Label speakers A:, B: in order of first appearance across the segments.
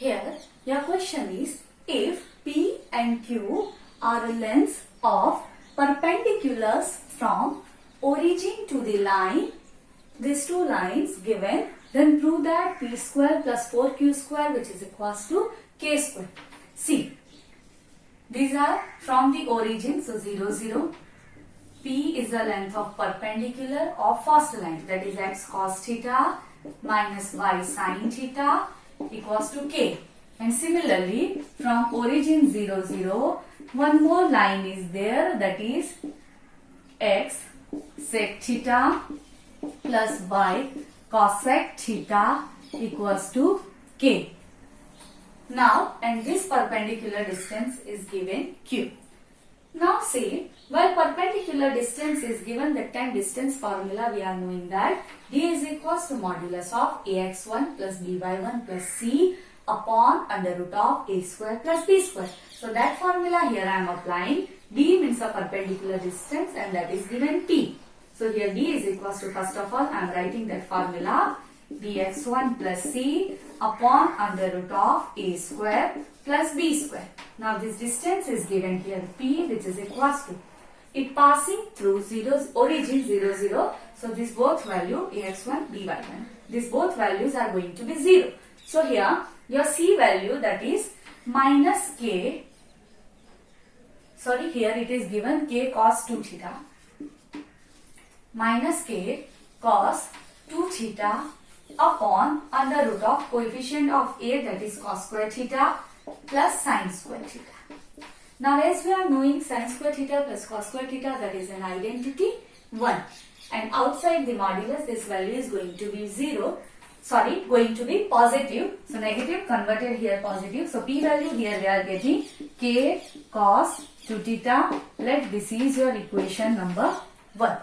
A: Here, your question is, if P and Q are lengths of perpendiculars from origin to the line, these two lines given, then prove that P square plus 4Q square, which is equals to K square. See, these are from the origin, so 0, 0. P is the length of perpendicular of first line, that is x cos theta minus y sin theta equals to K. And similarly, from origin 0, 0, one more line is there, that is x sec theta plus y cosec theta equals to K. Now, and this perpendicular distance is given Q. Now see, while perpendicular distance is given, that time distance formula we are knowing that D is equals to modulus of ax1 plus by1 plus c upon under root of a square plus b square. So that formula here I am applying. D means a perpendicular distance and that is given P. So here D is equals to, first of all I am writing that formula, dx1 plus c upon under root of a square plus b square. Now this distance is given here P, which is equals to, it passing through origin 0, 0. So this both value ax1 by1, these both values are going to be 0. So here your c value, that is minus k, sorry, here it is given k cos 2 theta minus k cos 2 theta upon under root of coefficient of a, that is cos square theta plus sin square theta. Now as we are knowing, sin square theta plus cos square theta, that is an identity 1, and outside the modulus this value is going to be 0, sorry, going to be positive. So negative converted here positive. So P value here we are getting k cos 2 theta. Let this is your equation number 1.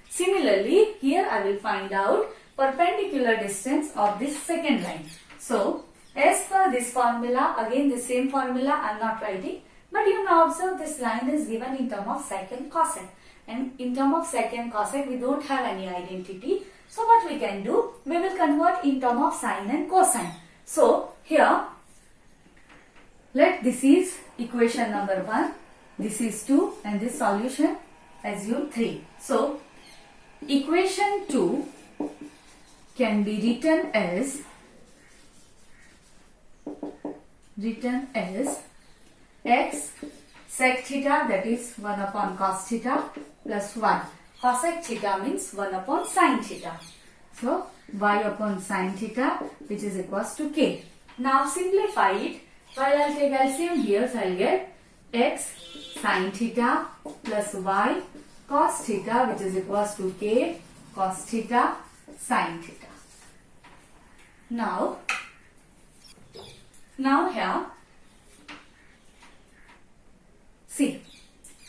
A: Similarly, here I will find out perpendicular distance of this second line. So as per this formula, again the same formula I am not writing, but you now observe this line is given in term of sec and cosec, and in term of sec and cosec we don't have any identity. So what we can do, we will convert in term of sine and cosine. So here, let this is equation number 1, this is 2, and this solution assume 3. So equation 2 can be written as x sec theta, that is 1 upon cos theta plus 1. Cosec theta means 1 upon sin theta. So y upon sin theta, which is equals to k. Now simplify it. While I will take LCM here, so I will get x sin theta plus y cos theta, which is equals to k cos theta sin theta. Now here, see,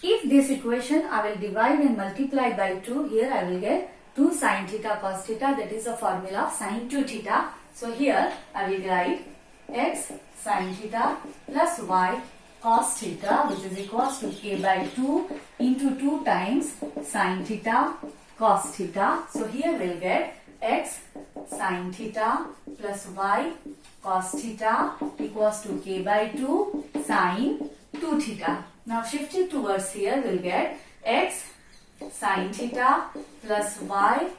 A: if this equation I will divide and multiply by 2, here I will get 2 sin theta cos theta, that is a formula of sin 2 theta. So here I will write x sin theta plus y cos theta, which is equals to k by 2 into 2 times sin theta cos theta. So here we will get x sin theta plus y cos theta equals to k by 2 sin 2 theta. Now shifted towards here, we will get x sin theta plus y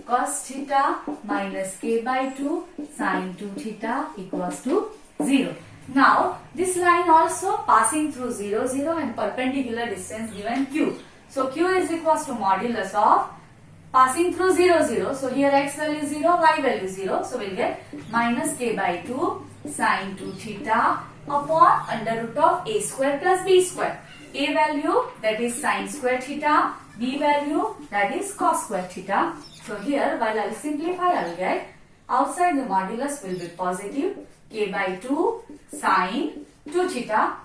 A: cos theta minus k by 2 sin 2 theta equals to 0. Now this line also passing through 0, 0 and perpendicular distance given q. So q is equals to modulus of passing through 0, 0. So here x value 0, y value 0. So we will get minus k by 2 sin 2 theta upon under root of a square plus b square. A value, that is sin square theta, b value, that is cos square theta. So here while I will simplify, I will get outside the modulus will be positive, k by 2 sin 2 theta.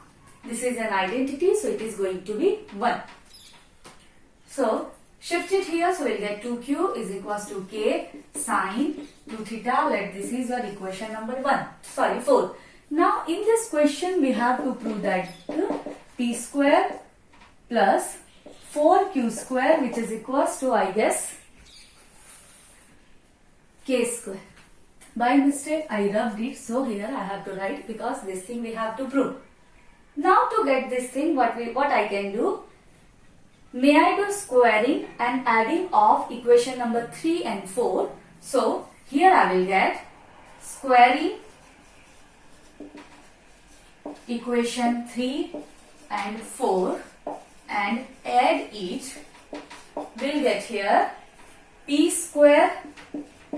A: This is an identity, so it is going to be 1. So shift it here, so we will get 2q is equals to k sin 2 theta. Let this is your equation number 4. Now in this question we have to prove that p square plus 4q square, which is equals to, I guess, k square. By mistake I rubbed it, so here I have to write because this thing we have to prove. Now to get this thing, what I can do? May I do squaring and adding of equation number 3 and 4. So here I will get squaring equation 3 and 4 and add it. We'll get here p square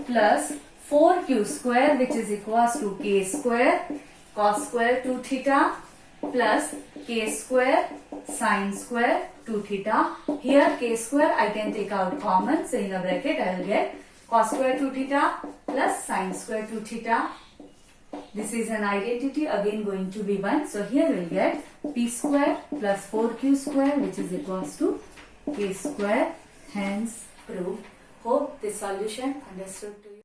A: plus 4q square, which is equals to k square cos square 2 theta plus k square sin square 2 theta. Here k square I can take out common, so in a bracket I will get cos square 2 theta plus sin square 2 theta. This is an identity, again going to be 1. So here we will get p square plus 4q square, which is equals to k square. Hence proved. Hope this solution understood to you.